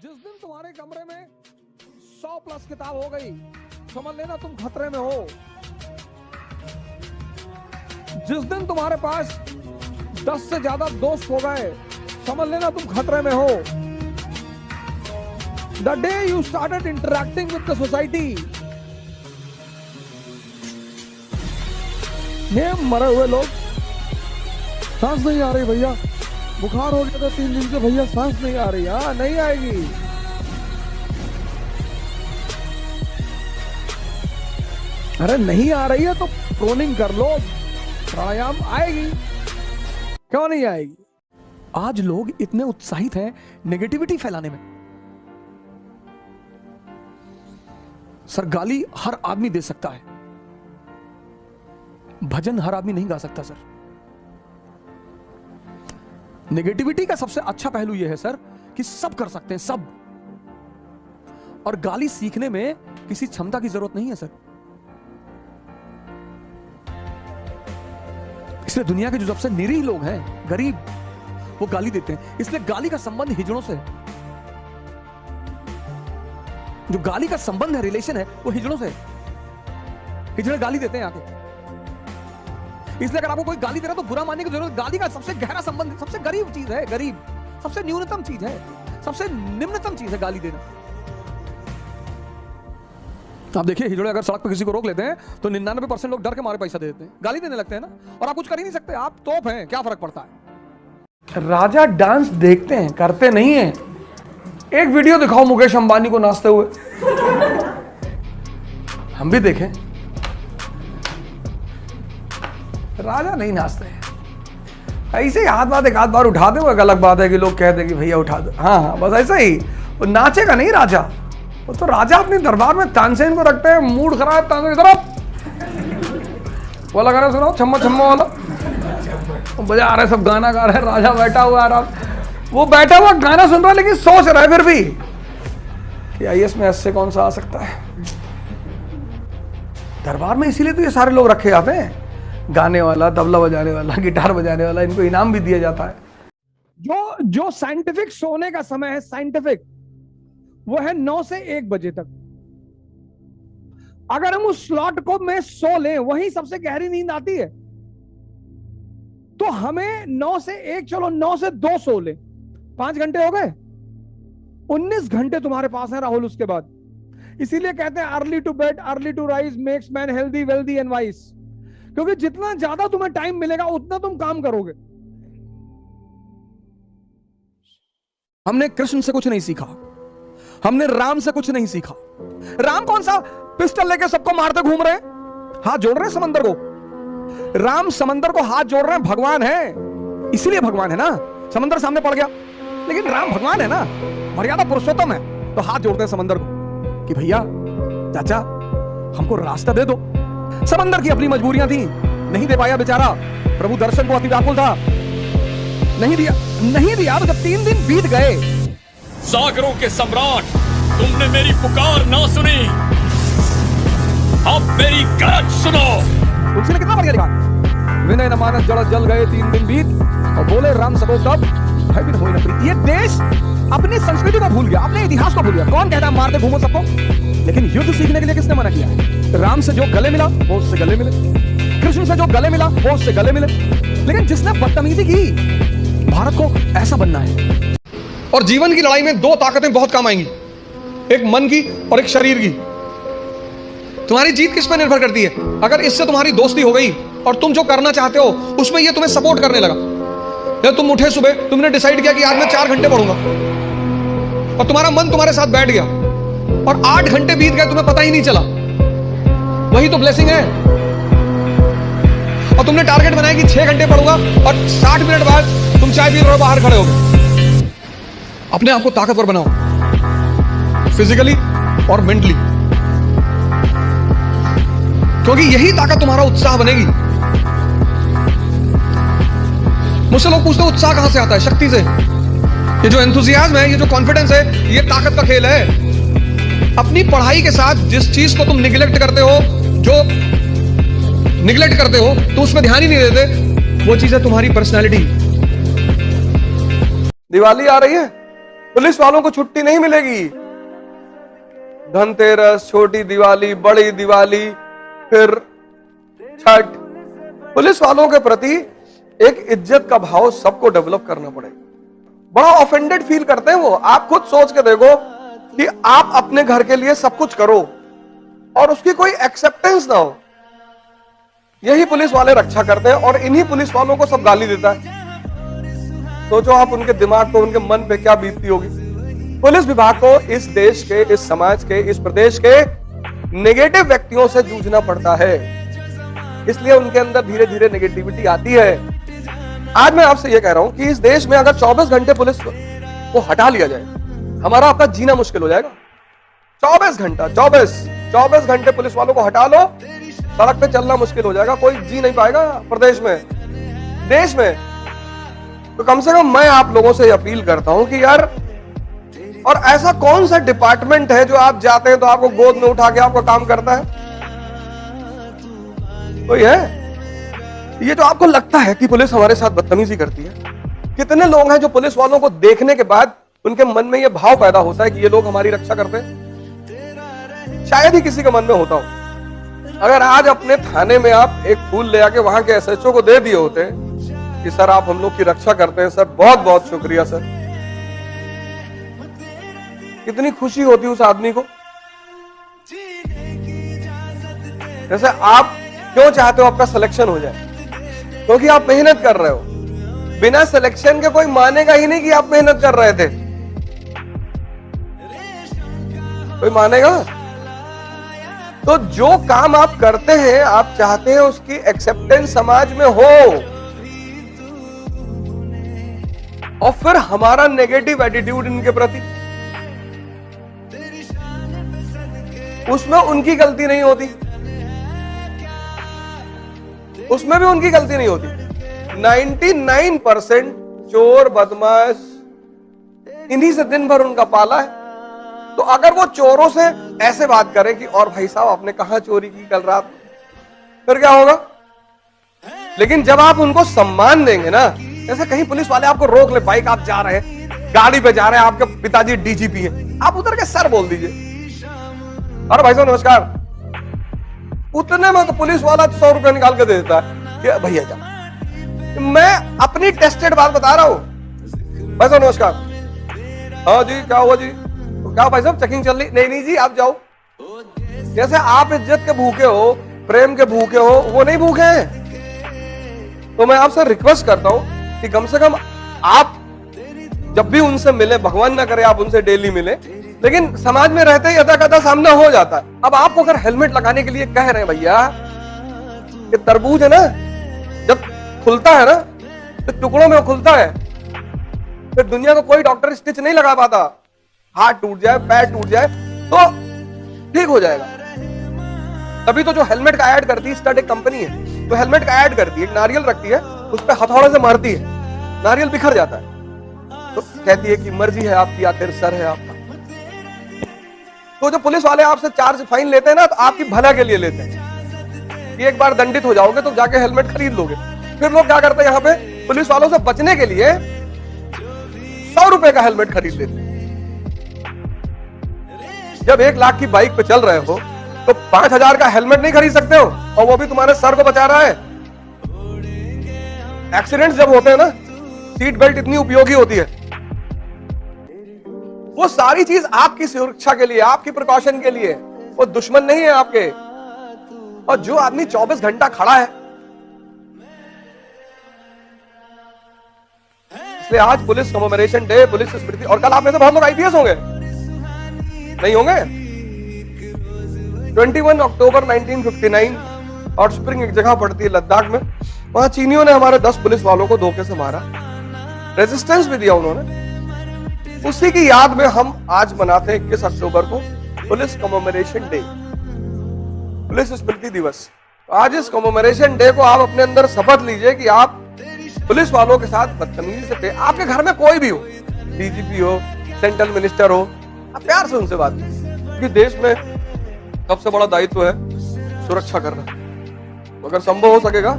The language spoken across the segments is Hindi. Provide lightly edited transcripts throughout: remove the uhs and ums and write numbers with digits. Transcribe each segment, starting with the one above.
जिस दिन तुम्हारे कमरे में 100 प्लस किताब हो गई, समझ लेना तुम खतरे में हो। जिस दिन तुम्हारे पास 10 से ज्यादा दोस्त हो गए, समझ लेना तुम खतरे में हो। The day you started interacting with the society, ये मरे हुए लोग, सांस नहीं आ रही भैया, बुखार हो गया था 3 दिन से भैया, सांस नहीं आ रही। हाँ, नहीं आएगी। अरे नहीं आ रही है तो प्रोनिंग कर लो, प्राणायाम आएगी, क्यों नहीं आएगी। आज लोग इतने उत्साहित हैं नेगेटिविटी फैलाने में। सर, गाली हर आदमी दे सकता है, भजन हर आदमी नहीं गा सकता सर। नेगेटिविटी का सबसे अच्छा पहलू यह है सर कि सब कर सकते हैं, सब। और गाली सीखने में किसी क्षमता की जरूरत नहीं है सर। इसलिए दुनिया के जो सबसे निरीह लोग हैं, गरीब, वो गाली देते हैं। इसलिए गाली का संबंध हिजड़ों से है। जो गाली का संबंध है, रिलेशन है, वो हिजड़ों से है। हिजड़े गाली देते हैं आके। इसलिए अगर आपको कोई गाली दे रहा है तो बुरा मानने की जरूरत। गाली का सबसे गहरा संबंध, सबसे गरीब चीज है, गरीब सबसे न्यूनतम चीज है, सबसे निम्नतम चीज है गाली देना। आप देखिए, हिजड़े अगर सड़क पर किसी को रोक लेते हैं तो 99% लोग डर के मारे पैसा दे देते हैं, गाली देने लगते हैं ना। और आप कुछ कर ही नहीं सकते, आप तोप हैं, क्या फर्क पड़ता है। राजा डांस देखते हैं, करते नहीं हैं। एक वीडियो दिखाओ मुकेश अंबानी को नाचते हुए, हम भी देखें। राजा नहीं नाचते हैं, ऐसे ही हाथ बात एक आध बार उठा दे, वो एक अलग बात है कि लोग कहते हैं कि भैया उठा दो। हाँ हाँ, बस ऐसा ही। वो नाचेगा नहीं राजा। वो तो राजा अपने दरबार में तानसेन को रखते हैं, मूड खराब, तानसेन इधर वो लगा रहे, सुनाओ छम्मा छम्मा वाला, बजा रहे, सब गाना गा रहे, राजा बैठा हुआ आराम। वो बैठा हुआ गाना सुन रहा है, लेकिन सोच रहा है फिर भी कि आईएएस में ऐसे कौन सा आ सकता है दरबार में। इसीलिए तो ये सारे लोग रखे जाते हैं, गाने वाला, तबला बजाने वाला, गिटार बजाने वाला, इनको इनाम भी दिया जाता है। जो साइंटिफिक सोने का समय है, साइंटिफिक, वो है 9 से 1 बजे तक। अगर हम उस स्लॉट को में सो लें, वही सबसे गहरी नींद आती है। तो हमें 9 से 1, चलो 9 से 2 सो लें, 5 घंटे हो गए, 19 घंटे तुम्हारे पास है राहुल उसके बाद। इसीलिए कहते हैं early to bed early to rise makes man healthy wealthy and wise. क्योंकि जितना ज्यादा तुम्हें टाइम मिलेगा उतना तुम काम करोगे। हमने कृष्ण से कुछ नहीं सीखा, हमने राम से कुछ नहीं सीखा। राम कौन सा पिस्टल लेके सबको मारते घूम रहे हैं, हाथ जोड़ रहे हैं समंदर को। राम समंदर को हाथ जोड़ रहे हैं, भगवान है, इसीलिए भगवान है ना। समंदर सामने पड़ गया, लेकिन राम भगवान है ना, मर्यादा पुरुषोत्तम है, तो हाथ जोड़ते हैं समंदर को कि भैया चाचा हमको रास्ता दे दो। समंदर की अपनी मजबूरियां थी, नहीं दे पाया बेचारा। प्रभु दर्शन को अति व्याकुल था, नहीं दिया। तो जब 3 दिन बीत गए, सागरों के सम्राट, तुमने मेरी पुकार ना सुनी, अब मेरी गरज सुनो। तुलसी ने कितना बढ़िया लिखा, विनय न मानस जड़ जल गए 3 दिन बीत, और बोले राम सबो तब भय बिन होई न प्रीत। ये देश अपनी संस्कृति को भूल गया, अपने इतिहास को भूल गया। कौन कहता है मारते घूमो सबको, लेकिन युद्ध सीखने के लिए किसने मना किया? राम से जो गले मिला वो उससे गले मिले, कृष्ण से जो गले मिला वो उससे गले मिले। लेकिन जिसने बदतमीजी की, भारत को ऐसा बनना है। और जीवन की लड़ाई में 2 ताकतें बहुत काम आएंगी, एक मन की और एक शरीर की। तुम्हारी जीत किस पर निर्भर करती है? अगर इससे तुम्हारी दोस्ती हो गई और तुम जो करना चाहते हो उसमें ये तुम्हें सपोर्ट करने लगा, या तुम उठे सुबह, तुमने डिसाइड किया कि आज मैं 4 घंटे पढ़ूंगा, और तुम्हारा मन तुम्हारे साथ बैठ गया, और 8 घंटे बीत गए, तुम्हें पता ही नहीं चला, वही तो ब्लेसिंग है। और तुमने टारगेट बनाया कि 6 घंटे पढ़ूंगा, और 60 मिनट बाद तुम चाय पी रहे हो, बाहर खड़े हो गए। अपने आप को ताकतवर बनाओ, फिजिकली और मेंटली, क्योंकि यही ताकत तुम्हारा उत्साह बनेगी। मुझसे लोग पूछते हैं उत्साह कहां से आता है? शक्ति से। ये जो एंथुसियाज्म है, ये जो कॉन्फिडेंस है, ये ताकत का खेल है। अपनी पढ़ाई के साथ जिस चीज को तुम निगलेक्ट करते हो, जो निगलेक्ट करते हो, तो उसमें ध्यान ही नहीं देते, वो चीज है तुम्हारी पर्सनैलिटी। दिवाली आ रही है, पुलिस वालों को छुट्टी नहीं मिलेगी। धनतेरस, छोटी दिवाली, बड़ी दिवाली, फिर छठ, पुलिस वालों के प्रति एक इज्जत का भाव सबको डेवलप करना पड़ेगा। बड़ा ऑफेंडेड फील करते हैं वो। आप खुद सोच के देखो कि आप अपने घर के लिए सब कुछ करो और उसकी कोई एक्सेप्टेंस ना हो। यही पुलिस वाले रक्षा करते हैं और इन्हीं पुलिस वालों को सब गाली देता है। सोचो आप उनके दिमाग को, उनके मन पे क्या बीतती होगी। पुलिस विभाग को इस देश के, इस समाज के, इस प्रदेश के नेगेटिव व्यक्तियों से जूझना पड़ता है, इसलिए उनके अंदर धीरे धीरे नेगेटिविटी आती है। आज मैं आपसे यह कह रहा हूं कि इस देश में अगर 24 घंटे पुलिस को हटा लिया जाए, हमारा आपका जीना मुश्किल हो जाएगा। 24 घंटे पुलिस वालों को हटा लो, सड़क पे चलना मुश्किल हो जाएगा, कोई जी नहीं पाएगा प्रदेश में, देश में। तो कम से कम मैं आप लोगों से अपील करता हूं कि यार, और ऐसा कौन सा डिपार्टमेंट है जो आप जाते हैं तो आपको गोद में उठा के आपका काम करता है? कोई है? ये जो आपको लगता है कि पुलिस हमारे साथ बदतमीजी करती है, कितने लोग हैं जो पुलिस वालों को देखने के बाद उनके मन में यह भाव पैदा होता है कि ये लोग हमारी रक्षा करते हैं? शायद ही किसी के मन में होता हो। अगर आज अपने थाने में आप एक फूल ले आके वहां के एसएचओ को दे दिए होते कि सर आप हम लोग की रक्षा करते हैं, सर बहुत बहुत शुक्रिया सर, कितनी खुशी होती उस आदमी को। जैसे आप क्यों चाहते हो आपका सिलेक्शन हो जाए? क्योंकि आप मेहनत कर रहे हो। बिना सिलेक्शन के कोई मानेगा ही नहीं कि आप मेहनत कर रहे थे। कोई मानेगा? तो जो काम आप करते हैं, आप चाहते हैं उसकी एक्सेप्टेंस समाज में हो, और फिर हमारा नेगेटिव एटीट्यूड इनके प्रति, उसमें उनकी गलती नहीं होती, उसमें भी उनकी गलती नहीं होती। 99% चोर बदमाश इन्हीं से दिन भर उनका पाला है। तो अगर वो चोरों से ऐसे बात करें कि और भाई साहब आपने कहां चोरी की कल रात, फिर क्या होगा? लेकिन जब आप उनको सम्मान देंगे ना, जैसे कहीं पुलिस वाले आपको रोक ले, बाइक आप जा रहे हैं, गाड़ी पे जा रहे हैं, आपके पिताजी डीजीपी हैं, आप उतर के सर बोल दीजिए, अरे भाई साहब नमस्कार। उतने में तो पुलिस वाला 100 रुपया निकाल के दे देता है कि भैया जा। मैं अपनी टेस्टेड बात बता रहा हूं। भाई साहब नमस्कार। हाँ जी क्या हुआ जी? तो क्या भाई साहब चेकिंग चल रही? नहीं जी आप जाओ। जैसे आप इज्जत के भूखे हो, प्रेम के भूखे हो, वो नहीं भूखे हैं। तो मैं आपसे रिक्वेस्ट करता हूं कि कम से कम आप जब भी उनसे मिले, भगवान ना करे आप उनसे डेली मिले, लेकिन समाज में रहते ही अदा कदा सामना हो जाता है। अब आपको अगर हेलमेट लगाने के लिए कह रहे हैं भैया, ये तरबूज है ना, जब खुलता है ना तो टुकड़ों में खुलता है, फिर दुनिया को कोई डॉक्टर स्टिच नहीं लगा पाता। हाथ टूट जाए, पैर टूट जाए तो ठीक हो जाएगा। तभी तो जो हेलमेट का ऐड करती है, स्टड एक कंपनी है, तो हेलमेट का ऐड करती है, एक नारियल रखती है, उस पर हथौड़े से मारती है, नारियल बिखर जाता है, तो कहती है कि मर्जी है आपकी, आखिर सर है आपका। तो जो पुलिस वाले आपसे चार्ज फाइन लेते हैं ना, तो आपकी भला के लिए लेते हैं कि एक बार दंडित हो जाओगे तो जाके हेलमेट खरीद लोगे। फिर लोग क्या करते हैं, यहाँ पे पुलिस वालों से बचने के लिए 100 रुपए का हेलमेट खरीद लेते हैं। जब 1 लाख की बाइक पे चल रहे हो तो 5000 का हेलमेट नहीं खरीद सकते हो, और वो भी तुम्हारे सर को बचा रहा है। एक्सीडेंट्स जब होते हैं ना, सीट बेल्ट इतनी उपयोगी होती है। वो सारी चीज आपकी सुरक्षा के लिए, आपकी प्रिकॉशन के लिए, वो दुश्मन नहीं है आपके। और जो आदमी 24 घंटा खड़ा है, इसलिए आज पुलिस कमेमोरेशन डे, पुलिस स्मृति, और कल आप में से बहुत लोग आईपीएस होंगे, नहीं होंगे? 21 अक्टूबर 1959 हॉट स्प्रिंग एक जगह पड़ती है लद्दाख में, वहां चीनियों ने हमारे 10 पुलिस वालों को धोखे से मारा, रेजिस्टेंस भी दिया उन्होंने। उसी की याद में हम आज मनाते हैं 21 अक्टूबर को पुलिस कमेमोरेशन डे, पुलिस स्मृति दिवस। तो आज इस कमेमोरेशन डे को आप अपने अंदर शपथ लीजिए कि आप पुलिस वालों के साथ बदतमीजी से, आपके घर में कोई भी हो, डीजीपी हो, सेंट्रल मिनिस्टर हो, आप प्यार से उनसे बात कीजिए, क्योंकि देश में सबसे बड़ा दायित्व है सुरक्षा करना। तो अगर संभव हो सकेगा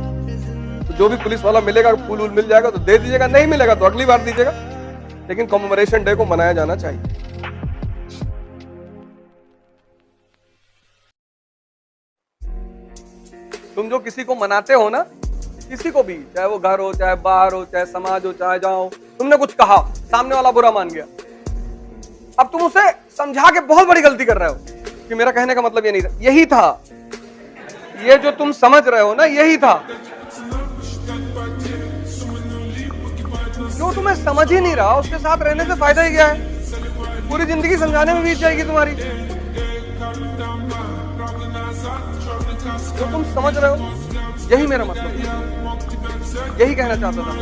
तो जो भी पुलिस वाला मिलेगा, फूल मिल जाएगा तो दे दीजिएगा, नहीं मिलेगा तो अगली बार दीजिएगा। लेकिन कॉमेमोरेशन डे को मनाया जाना चाहिए। तुम जो किसी को मनाते हो ना, किसी को भी, चाहे वो घर हो, चाहे बाहर हो, चाहे समाज हो, चाहे जहां हो, तुमने कुछ कहा, सामने वाला बुरा मान गया, अब तुम उसे समझा के बहुत बड़ी गलती कर रहे हो कि मेरा कहने का मतलब ये नहीं था, यही था, ये जो तुम समझ रहे हो ना, यही था। जो तुम्हें समझ ही नहीं रहा, उसके साथ रहने से फायदा ही क्या है? पूरी जिंदगी समझाने में बीत जाएगी तुम्हारी। जो तुम समझ रहे हो, यही मेरा मतलब है, यही कहना चाहता था।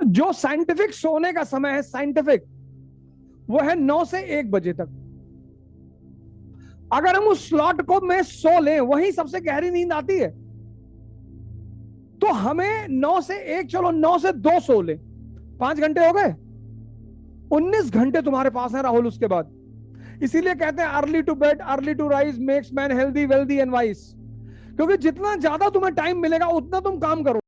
जो साइंटिफिक सोने का समय है, साइंटिफिक, वो है 9 से 1 बजे तक। अगर हम उस स्लॉट को में सो लें, वही सबसे गहरी नींद आती है। तो हमें 9 से 1, चलो 9 से 2 सो लें, 5 घंटे हो गए, 19 घंटे तुम्हारे पास है राहुल उसके बाद। इसीलिए कहते हैं early to bed early to rise makes man healthy wealthy and wise, क्योंकि जितना ज्यादा तुम्हें टाइम मिलेगा उतना तुम काम करो।